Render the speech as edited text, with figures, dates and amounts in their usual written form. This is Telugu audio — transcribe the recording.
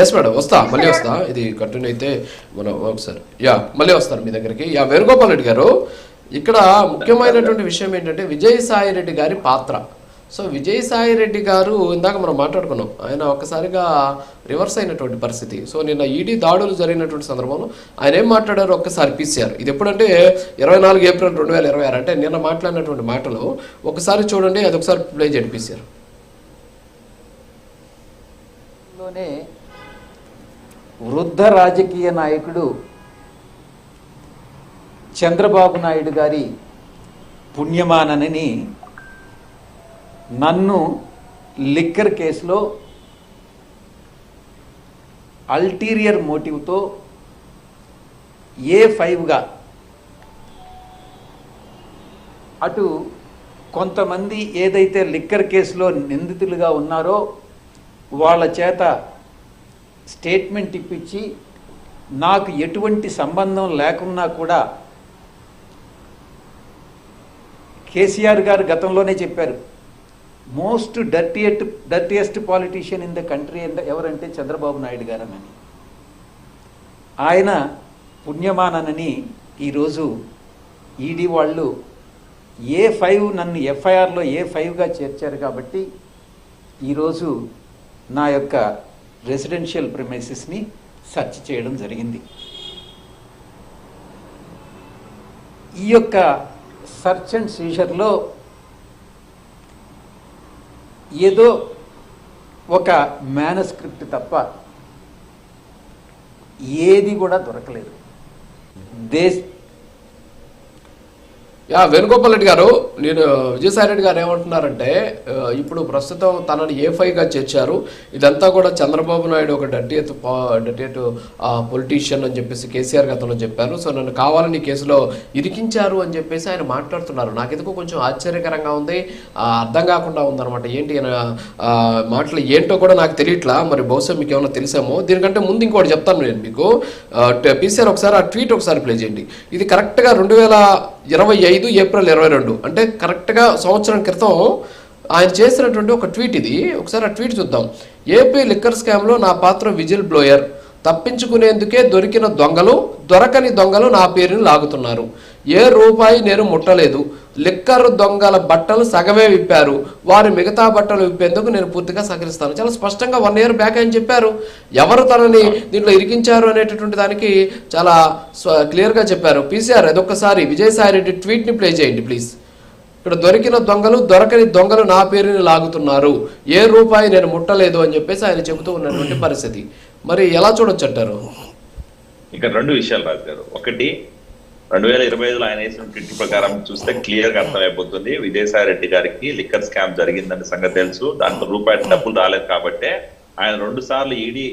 ఎస్ మేడం, మళ్ళీ వస్తా, ఇది కంటిన్యూ అయితే మనం ఒకసారి మళ్ళీ వస్తాను మీ దగ్గరికి. వేణుగోపాల్ రెడ్డి గారు, ఇక్కడ ముఖ్యమైనటువంటి విషయం ఏంటంటే విజయసాయి రెడ్డి గారి పాత్ర. సో విజయసాయి రెడ్డి గారు ఇందాక మనం మాట్లాడుకున్నాం, ఆయన ఒక్కసారిగా రివర్స్ అయినటువంటి పరిస్థితి. సో నిన్న ఈడీ దాడులు జరిగినటువంటి సందర్భంలో ఆయన ఏం మాట్లాడారు ఒక్కసారి పీసీఆర్, ఇది ఎప్పుడంటే 24 ఏప్రిల్ 2026, అంటే నిన్న మాట్లాడినటువంటి మాటలు ఒకసారి చూడండి, అది ఒకసారి ప్లే చేయండి పీసీఆర్. వృద్ధ రాజకీయ నాయకుడు చంద్రబాబు నాయుడు గారి పుణ్యమానని నన్ను లిక్కర్ కేసులో అల్టీరియర్ మోటివ్తో A5గా అటు కొంతమంది ఏదైతే లిక్కర్ కేసులో నిందితులుగా ఉన్నారో వాళ్ళ చేత స్టేట్మెంట్ ఇప్పించి నాకు ఎటువంటి సంబంధం లేకున్నా కూడా కేసీఆర్ గారు గతంలోనే చెప్పారు, most dirtiest politician in the country ఎవరంటే చంద్రబాబు నాయుడు గారని. ఆయన పుణ్యమానని ఈరోజు ఈడీ వాళ్ళు A5 నన్ను ఎఫ్ఐఆర్లో A5గా చేర్చారు. కాబట్టి ఈరోజు నా యొక్క రెసిడెన్షియల్ ప్రిమైసెస్ని సెర్చ్ చేయడం జరిగింది. ఈ యొక్క సర్చ్ అండ్ సీజర్లో ఏదో ఒక మేనస్క్రిప్ట్ తప్ప ఏది కూడా దొరకలేదు. వేణుగోపాల్ రెడ్డి గారు, నేను విజయసాయి రెడ్డి గారు ఏమంటున్నారంటే ఇప్పుడు ప్రస్తుతం తనని A5గా చేర్చారు, ఇదంతా కూడా చంద్రబాబు నాయుడు ఒక డర్టియత్ పొలిటీషియన్ అని చెప్పేసి కేసీఆర్ గతంలో చెప్పారు. సో నన్ను కావాలని కేసులో ఇరికించారు అని చెప్పేసి ఆయన మాట్లాడుతున్నారు. నాకు ఎందుకో కొంచెం ఆశ్చర్యకరంగా ఉంది, అర్థం కాకుండా ఉందన్నమాట. ఏంటి మాటలు ఏంటో కూడా నాకు తెలియట్లా, మరి బహుశా మీకు ఏమైనా తెలిసామో. దీనికంటే ముందు ఇంకోటి చెప్తాను నేను మీకు. పీసీఆర్ ఒకసారి ఆ ట్వీట్ ఒకసారి ప్లే చేయండి. ఇది కరెక్ట్గా 2025 ఏప్రిల్ 22, అంటే కరెక్ట్గా సంవత్సరం క్రితం ఆయన చేసినటువంటి ఒక ట్వీట్ ఇది. ఒకసారి ఆ ట్వీట్ చూద్దాం. ఏపీ లిక్కర్ స్కామ్లో నా పాత్ర విజిల్ బ్లోయర్, తప్పించుకునేందుకే దొరికిన దొంగలు, దొరకని దొంగలు నా పేరుని లాగుతున్నారు. ఏ రూపాయి నేను ముట్టలేదు. లిక్కర్ దొంగల బట్టలు సగమే విప్పారు, వారి మిగతా బట్టలు విప్పేందుకు నేను పూర్తిగా సహకరిస్తాను. చాలా స్పష్టంగా 1 year బ్యాక్ ఆయన చెప్పారు. ఎవరు తనని దీంట్లో ఇరికించారు అనేటటువంటి దానికి చాలా క్లియర్గా చెప్పారు. పీసీఆర్ అదొక్కసారి విజయసాయి రెడ్డి ట్వీట్ని ప్లే చేయండి ప్లీజ్. ఇక్కడ దొరికిన దొంగలు, దొరకని దొంగలు నా పేరుని లాగుతున్నారు, ఏ రూపాయి నేను ముట్టలేదు అని చెప్పేసి ఆయన చెబుతూ ఉన్నటువంటి పరిస్థితి. మరి ఎలా చూడొచ్చు అంటారు? ఇక్కడ 2 విషయాలు రాజు గారు. ఒకటి, 2025లో ఆయన వేసిన ట్వీట్ ప్రకారం చూస్తే క్లియర్ గా అర్థమైపోతుంది, విజయసాయి రెడ్డి గారికి లిక్కర్ స్కామ్ జరిగిందనే సంగతి తెలుసు, దాంట్లో రూపాయి డబ్బులు రాలేదు. కాబట్టి ఆయన 2 సార్లు ఈడీ